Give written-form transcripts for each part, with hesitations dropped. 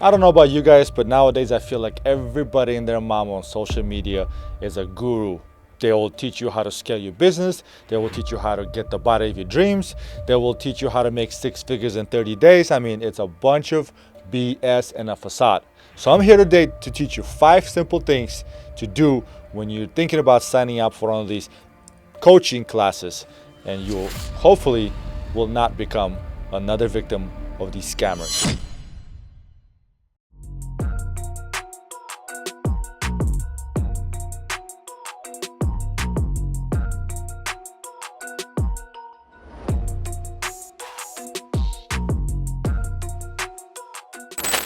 I don't know about you guys, but nowadays I feel like everybody and their mom on social media is a guru. They will teach you how to scale your business. They will teach you how to get the body of your dreams. They will teach you how to make six figures in 30 days. I mean, it's a bunch of BS and a facade. So I'm here today to teach you 5 simple things to do when you're thinking about signing up for one of these coaching classes, and you hopefully will not become another victim of these scammers.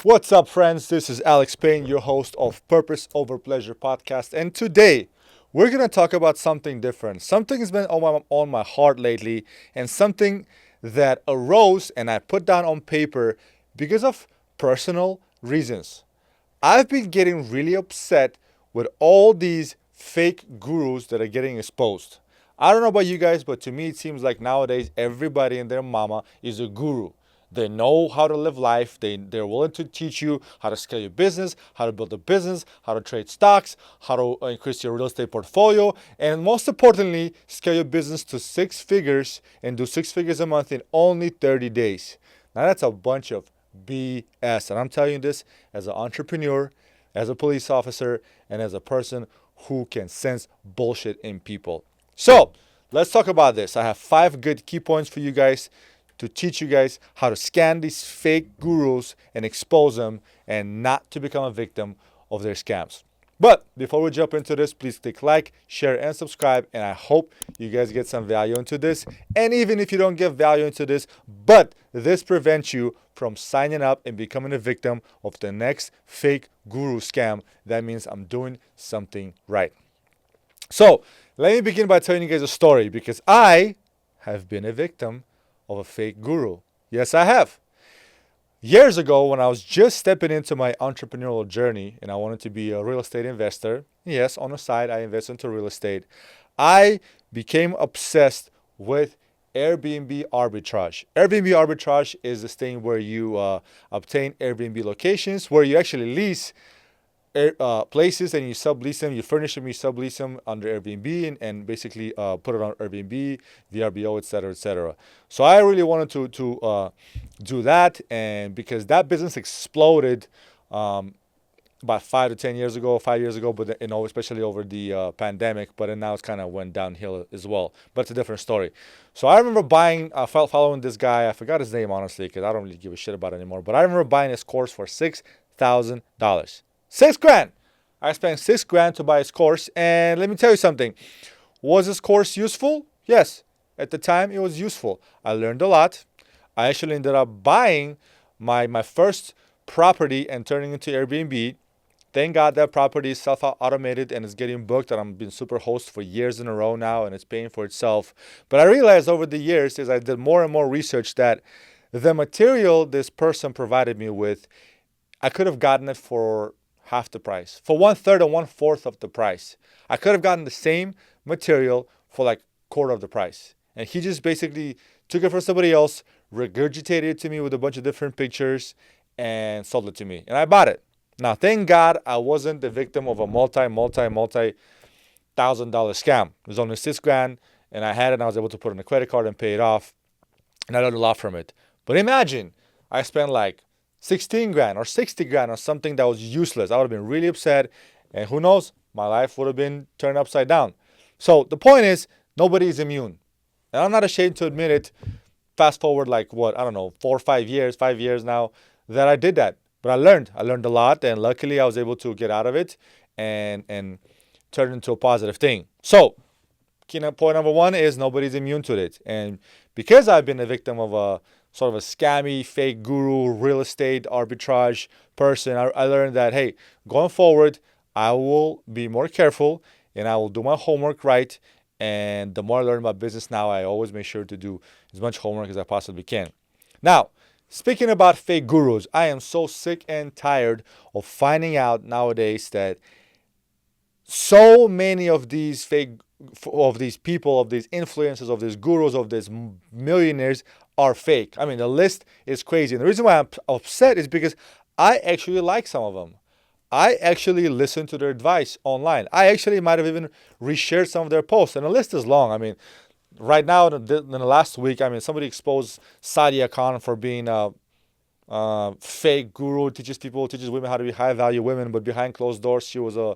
What's up, friends? This is Alex Payne, your host of Purpose Over Pleasure podcast. And today, we're going to talk about something different. Something has been on my heart lately, and something that arose and I put down on paper because of personal reasons. I've been getting really upset with all these fake gurus that are getting exposed. I don't know about you guys, but to me, it seems like nowadays everybody and their mama is a guru. They know how to live life. They're willing to teach you how to scale your business, how to build a business, how to trade stocks, how to increase your real estate portfolio, and most importantly, scale your business to six figures and do six figures a month in only 30 days. Now, that's a bunch of BS. And I'm telling you this as an entrepreneur, as a police officer, and as a person who can sense bullshit in people. So, let's talk about this. I have 5 good key points for you guys to teach you guys how to scan these fake gurus and expose them and not to become a victim of their scams. But before we jump into this, please click like, share, and subscribe. And I hope you guys get some value into this. And even if you don't get value into this, but this prevents you from signing up and becoming a victim of the next fake guru scam, that means I'm doing something right. So let me begin by telling you guys a story, because I have been a victim of a fake guru. Yes, I have. Years ago, when I was just stepping into my entrepreneurial journey and I wanted to be a real estate investor, yes, on the side, I invest into real estate, I became obsessed with Airbnb arbitrage. Airbnb arbitrage is this thing where you obtain Airbnb locations, where you actually lease places and you sublease them, you furnish them, you sublease them under Airbnb, and basically put it on Airbnb, VRBO, etc., etc. So I really wanted to do that, and because that business exploded about 5 to 10 years ago, 5 years ago, but especially over the pandemic, but then now it's kind of went downhill as well. But it's a different story. So I remember following this guy. I forgot his name, honestly, because I don't really give a shit about it anymore. But I remember buying his course for $6,000. $6,000. I spent $6,000 to buy his course, and let me tell you something. Was this course useful? Yes. At the time, it was useful. I learned a lot. I actually ended up buying my first property and turning it into Airbnb. Thank God that property is self-automated and is getting booked, and I've been super host for years in a row now, and it's paying for itself. But I realized over the years, as I did more and more research, that the material this person provided me with, I could have gotten it for half the price, for 1/3 or 1/4 of the price. I could have gotten the same material for like quarter of the price. And he just basically took it from somebody else, regurgitated it to me with a bunch of different pictures, and sold it to me. And I bought it. Now, thank God I wasn't the victim of a multi-$1,000 scam. It was only $6,000, and I had it, and I was able to put it on a credit card and pay it off. And I learned a lot from it. But imagine I spent like $16,000 or $60,000 on something that was useless. I would have been really upset, and who knows, my life would have been turned upside down. So the point is, nobody is immune. And I'm not ashamed to admit it. Fast forward like what, I don't know, 4 or 5 years, 5 years now, that I did that. But I learned a lot, and luckily I was able to get out of it and turn it into a positive thing. So point number 1 is nobody's immune to it. And because I've been a victim of a sort of a scammy, fake guru, real estate arbitrage person, I learned that, hey, going forward, I will be more careful and I will do my homework right. And the more I learn about business now, I always make sure to do as much homework as I possibly can. Now, speaking about fake gurus, I am so sick and tired of finding out nowadays that so many of these people, of these influencers, of these gurus, of these millionaires are fake. I mean, the list is crazy. And the reason why I'm upset is because I actually like some of them. I actually listen to their advice online. I actually might have even reshared some of their posts. And the list is long. I mean, right now, in the last week, I mean, somebody exposed Sadia Khan for being a fake guru, teaches women how to be high value women, but behind closed doors, she was a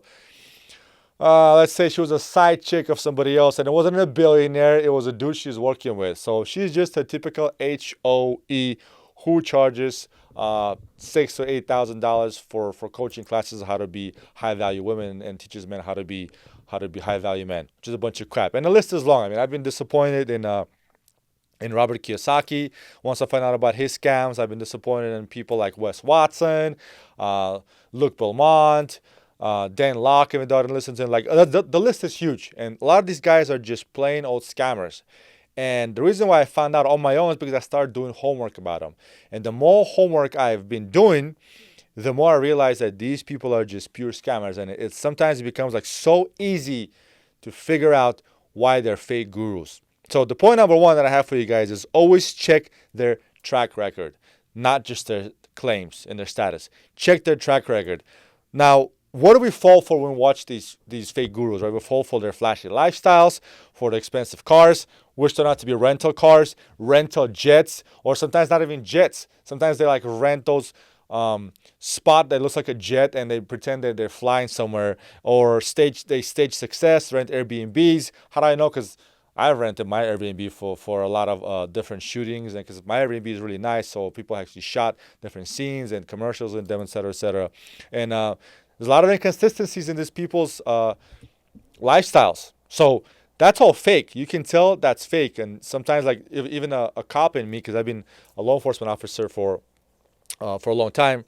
let's say she was a side chick of somebody else, and it wasn't a billionaire, it was a dude she's working with. So she's just a typical HOE who charges $6,000 to $8,000 for coaching classes on how to be high value women and teaches men how to be high value men, which is a bunch of crap. And the list is long. I mean, I've been disappointed in Robert Kiyosaki. Once I find out about his scams, I've been disappointed in people like Wes Watson, Luke Belmont, Dan Locke, even though I didn't listen to him. Like the list is huge, and a lot of these guys are just plain old scammers. And the reason why I found out on my own is because I started doing homework about them. And the more homework I've been doing, the more I realize that these people are just pure scammers. And it sometimes it becomes like so easy to figure out why they're fake gurus. So the point number one that I have for you guys is always check their track record, not just their claims and their status. Check their track record. Now, what do we fall for when we watch these fake gurus, right? We fall for their flashy lifestyles, for the expensive cars, which turn out to be rental cars, rental jets, or sometimes not even jets. Sometimes they like rent those spot that looks like a jet and they pretend that they're flying somewhere, or they stage success, rent Airbnbs. How do I know? Because I've rented my Airbnb for a lot of different shootings, and because my Airbnb is really nice, so people actually shot different scenes and commercials in them, etc., etc. And there's a lot of inconsistencies in these people's lifestyles. So that's all fake. You can tell that's fake. And sometimes, like even a cop in me, because I've been a law enforcement officer for a long time,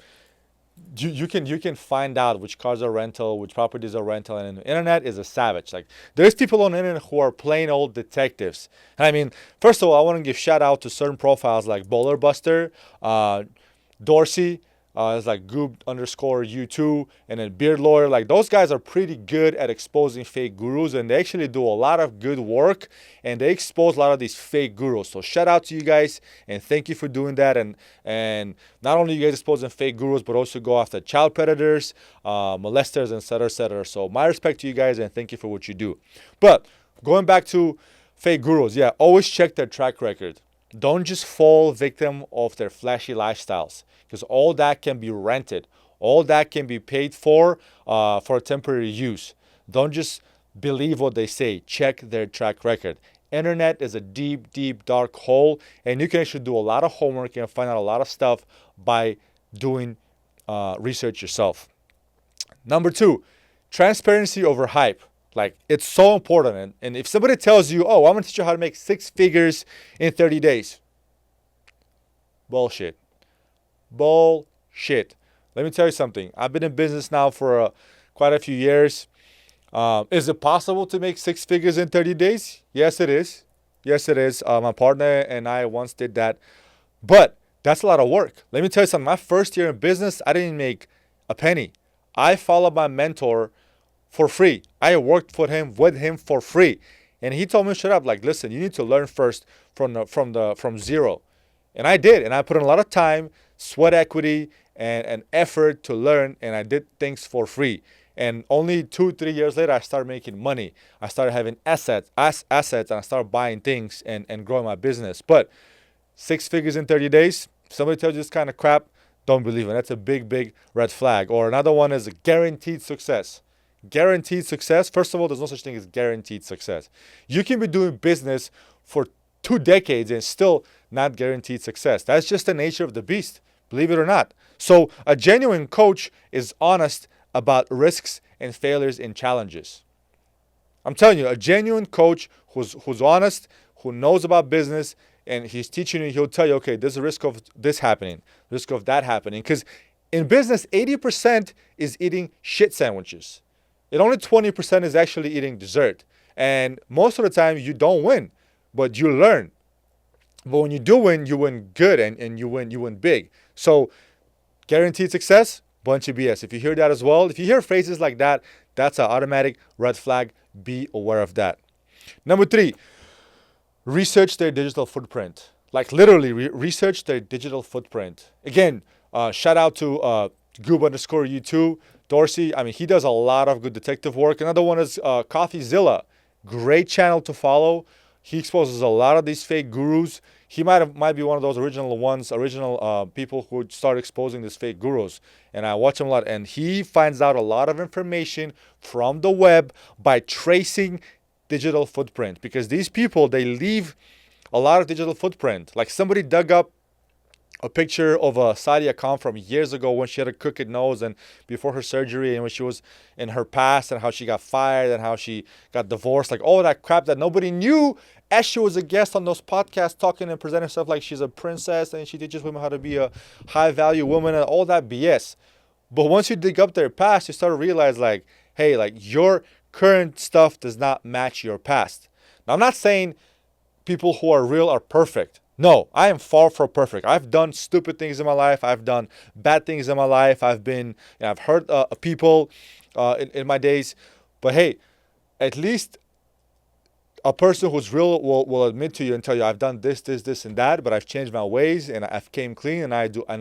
you can find out which cars are rental, which properties are rental, and the internet is a savage. Like there's people on the internet who are plain old detectives. And I mean, first of all, I want to give shout out to certain profiles like Bowler Buster, Dorsey. It's like Goob underscore U2, and then Beard Lawyer. Like those guys are pretty good at exposing fake gurus, and they actually do a lot of good work, and they expose a lot of these fake gurus. So shout out to you guys, and thank you for doing that. And not only you guys exposing fake gurus, but also go after child predators, molesters, etc., etc. So my respect to you guys, and thank you for what you do. But going back to fake gurus, yeah, always check their track record. Don't just fall victim of their flashy lifestyles, because all that can be rented. All that can be paid for temporary use. Don't just believe what they say. Check their track record. Internet is a deep, deep, dark hole, and you can actually do a lot of homework and find out a lot of stuff by doing research yourself. Number two, transparency over hype. Like, it's so important. And if somebody tells you, oh, I'm going to teach you how to make six figures in 30 days. Bullshit. Bullshit. Let me tell you something. I've been in business now for quite a few years. Is it possible to make six figures in 30 days? Yes, it is. Yes, it is. My partner and I once did that. But that's a lot of work. Let me tell you something. My first year in business, I didn't make a penny. I followed my mentor for free. I worked with him for free. And he told me straight up, like, listen, you need to learn first from zero. And I did. And I put in a lot of time, sweat equity, and effort to learn. And I did things for free. And only 2-3 years later, I started making money. I started having assets, and I started buying things and growing my business. But six figures in 30 days, if somebody tells you this kind of crap, don't believe it. That's a big, big red flag. Or another one is guaranteed success. Guaranteed success. First of all, there's no such thing as guaranteed success. You can be doing business for 2 decades and still not guaranteed success. That's just the nature of the beast, believe it or not. So a genuine coach is honest about risks and failures and challenges. I'm telling you, a genuine coach who's honest, who knows about business, and he's teaching you, he'll tell you, okay, there's a risk of this happening, risk of that happening. Because in business, 80% is eating shit sandwiches. And only 20% is actually eating dessert. And most of the time, you don't win, but you learn. But when you do win, you win good, and you win big. So guaranteed success, bunch of BS. If you hear that as well, if you hear phrases like that, that's an automatic red flag. Be aware of that. Number 3, research their digital footprint. Like literally research their digital footprint. Again, Shout out to Goob_U2 Dorsey. I mean, he does a lot of good detective work. Another one is CoffeeZilla. Great channel to follow. He exposes a lot of these fake gurus. He might be one of those original people who start exposing these fake gurus. And I watch him a lot, and he finds out a lot of information from the web by tracing digital footprint, because these people, they leave a lot of digital footprint. Like, somebody dug up a picture of a Sadia Khan from years ago when she had a crooked nose and before her surgery, and when she was in her past, and how she got fired and how she got divorced, like all that crap that nobody knew, as she was a guest on those podcasts talking and presenting herself like she's a princess and she teaches women how to be a high value woman and all that BS. But once you dig up their past, you start to realize, like, hey, like, your current stuff does not match your past. Now, I'm not saying people who are real are perfect. No, I am far from perfect. I've done stupid things in my life. I've done bad things in my life. I've hurt people in my days. But hey, at least a person who's real will admit to you and tell you, I've done this, and that, but I've changed my ways and I've came clean, and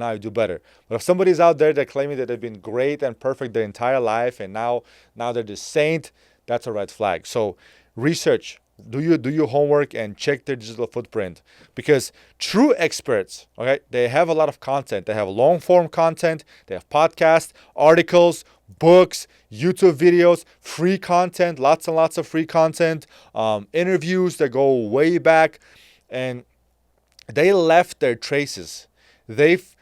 now I do better. But if somebody's out there that claiming that they've been great and perfect their entire life, and now they're the saint, that's a red flag. So research. Do your homework and check their digital footprint, because true experts, okay, they have a lot of content. They have long form content. They have podcasts, articles, books, YouTube videos, free content, lots and lots of free content, interviews that go way back, and they left their traces. They've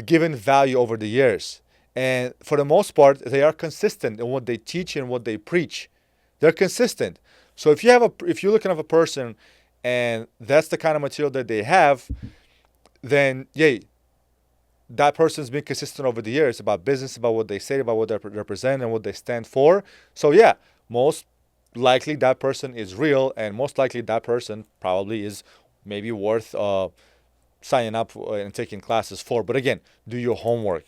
given value over the years, and for the most part, they are consistent in what they teach and what they preach. They're consistent. So if you're looking at a person and that's the kind of material that they have, then yay, that person's been consistent over the years about business, about what they say, about what they represent, and what they stand for. So yeah, most likely that person is real, and most likely that person probably is maybe worth signing up and taking classes for. But again, do your homework.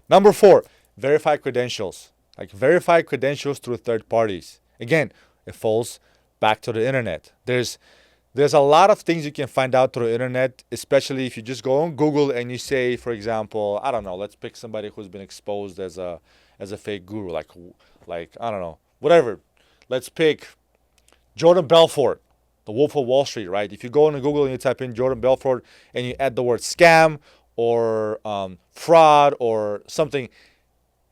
Number 4, verify credentials. Like, verify credentials through third parties. Again, it falls back to the internet. There's a lot of things you can find out through the internet, especially if you just go on Google and you say, for example, I don't know, let's pick somebody who's been exposed as a fake guru, like I don't know, whatever. Let's pick Jordan Belfort, the Wolf of Wall Street, right? If you go on Google and you type in Jordan Belfort and you add the word scam or fraud or something,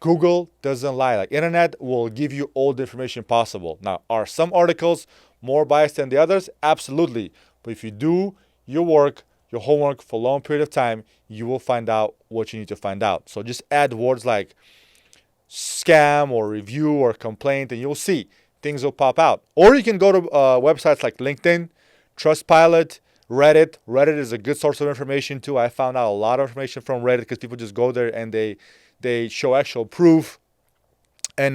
Google doesn't lie. Like, internet will give you all the information possible. Now, are some articles more biased than the others? Absolutely. But if you do your work, your homework for a long period of time, you will find out what you need to find out. So just add words like scam or review or complaint, and you'll see things will pop out. Or you can go to websites like LinkedIn, Trustpilot, Reddit. Reddit is a good source of information too. I found out a lot of information from Reddit because people just go there and they show actual proof. And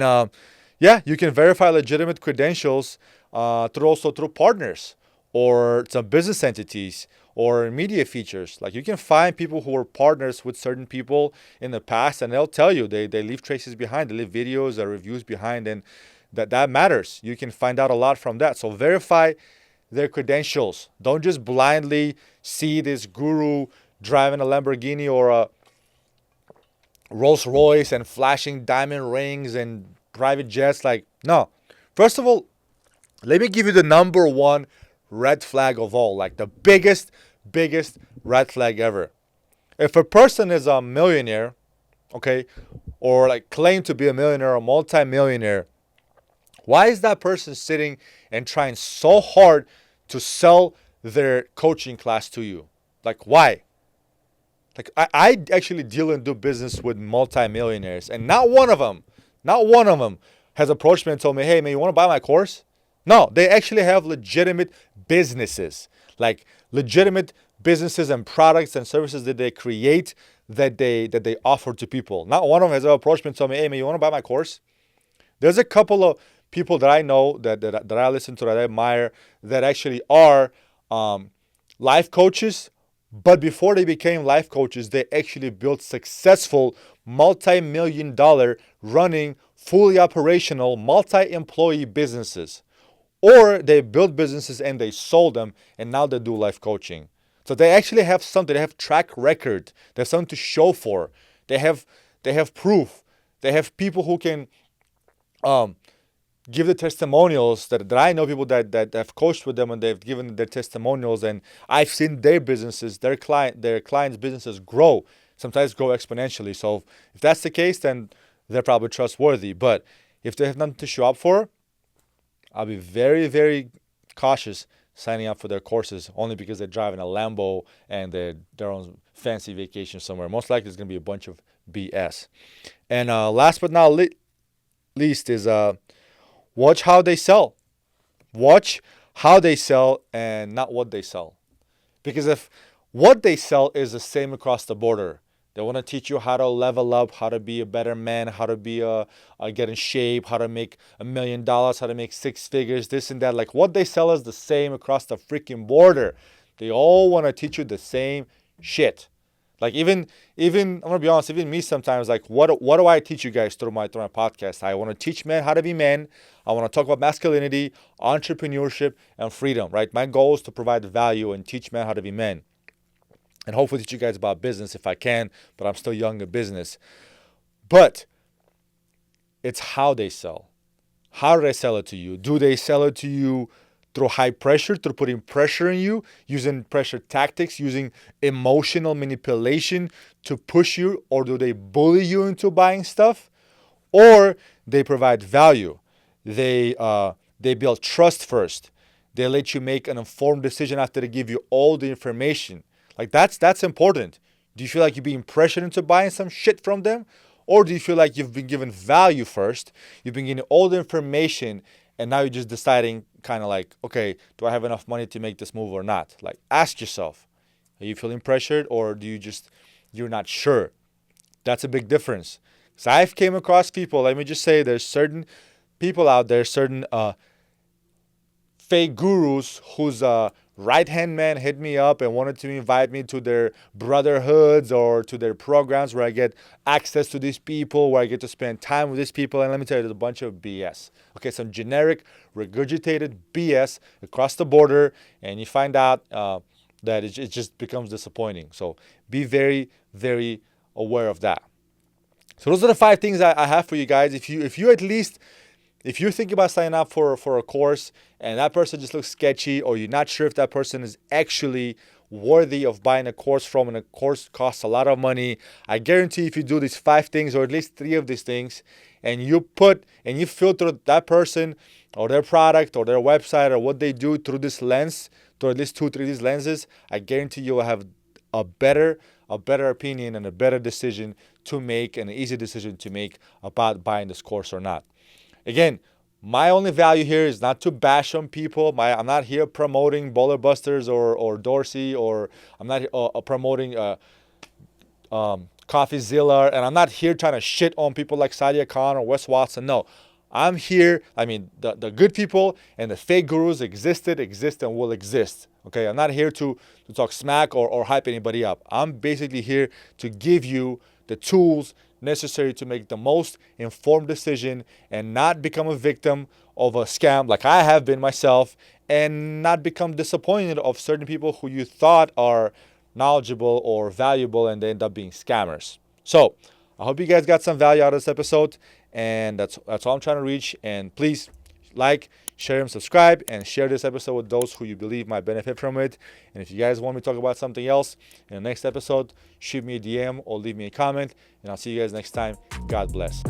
yeah, you can verify legitimate credentials through partners or some business entities or media features. Like, you can find people who were partners with certain people in the past, and they'll tell you they leave traces behind, they leave videos or reviews behind, and that matters. You can find out a lot from that. So verify their credentials. Don't just blindly see this guru driving a Lamborghini or a Rolls Royce and flashing diamond rings and private jets. Like, no. First of all, let me give you the number 1 red flag of all. Like, the biggest red flag ever. If a person is a millionaire, okay, or like claim to be a millionaire or multi-millionaire, why is that person sitting and trying so hard to sell their coaching class to you? Like, why? Like, I actually deal and do business with multi-millionaires, and not one of them has approached me and told me, hey man, you want to buy my course? No, they actually have legitimate businesses, like legitimate businesses and products and services that they create, that they offer to people. Not one of them has ever approached me and told me, hey man, you want to buy my course? There's a couple of people that I know that I listen to, that I admire, that actually are life coaches. But before they became life coaches, they actually built successful multi-million-dollar running, fully operational, multi-employee businesses. Or they built businesses and they sold them, and now they do life coaching. So they actually have something. They have track record. They have something to show for. They have proof. They have people who can give the testimonials that I know, people that have coached with them and they've given their testimonials, and I've seen their businesses, their clients' businesses grow, sometimes grow exponentially. So if that's the case, then they're probably trustworthy. But if they have nothing to show up for, I'll be very, very cautious signing up for their courses, only because they're driving a Lambo and they're on fancy vacation somewhere. Most likely it's going to be a bunch of BS. And last but not least is watch how they sell. Watch how they sell and not what they sell. Because if what they sell is the same across the border, they want to teach you how to level up, how to be a better man, how to be get in shape, how to make $1 million, how to make 6 figures, this and that. Like, what they sell is the same across the freaking border. They all want to teach you the same shit. Like, even I'm gonna be honest, even me sometimes, like, what do I teach you guys through my podcast? I want to teach men how to be men. I want to talk about masculinity, entrepreneurship, and freedom. Right? My goal is to provide value and teach men how to be men. And hopefully teach you guys about business if I can, but I'm still young in business. But it's how they sell. How do they sell it to you? Do they sell it to you through high pressure, through putting pressure on you, using pressure tactics, using emotional manipulation to push you, or do they bully you into buying stuff? Or they provide value. They build trust first. They let you make an informed decision after they give you all the information. Like, that's important. Do you feel like you're being pressured into buying some shit from them? Or do you feel like you've been given value first? You've been getting all the information, and now you're just deciding kind of like, okay, do I have enough money to make this move or not? Like, ask yourself, are you feeling pressured, or you're not sure? That's a big difference. So I've came across people, let me just say, there's certain people out there, certain fake gurus whose right-hand man hit me up and wanted to invite me to their brotherhoods or to their programs where I get access to these people, where I get to spend time with these people. And let me tell you, there's a bunch of BS. Okay, some generic, regurgitated BS across the border, and you find out that it just becomes disappointing. So be very, very aware of that. So those are the 5 things I have for you guys. If you're thinking about signing up for a course and that person just looks sketchy, or you're not sure if that person is actually worthy of buying a course from, and a course costs a lot of money, I guarantee if you do these 5 things, or at least 3 of these things, and you filter that person or their product or their website or what they do through this lens, through at least 2 or 3 of these lenses, I guarantee you will have a better opinion and a better decision to make, and an easy decision to make about buying this course or not. Again, my only value here is not to bash on people. I'm not here promoting Baller Busters or Dorsey, or I'm not promoting CoffeeZilla, and I'm not here trying to shit on people like Sadia Khan or Wes Watson. No, I'm here. I mean, the good people and the fake gurus exist, and will exist. Okay, I'm not here to talk smack or hype anybody up. I'm basically here to give you the tools necessary to make the most informed decision and not become a victim of a scam like I have been myself, and not become disappointed of certain people who you thought are knowledgeable or valuable and they end up being scammers. So I hope you guys got some value out of this episode, and that's all I'm trying to reach. And please like, share, and subscribe, and share this episode with those who you believe might benefit from it. And if you guys want me to talk about something else in the next episode, shoot me a DM or leave me a comment, and I'll see you guys next time. God bless.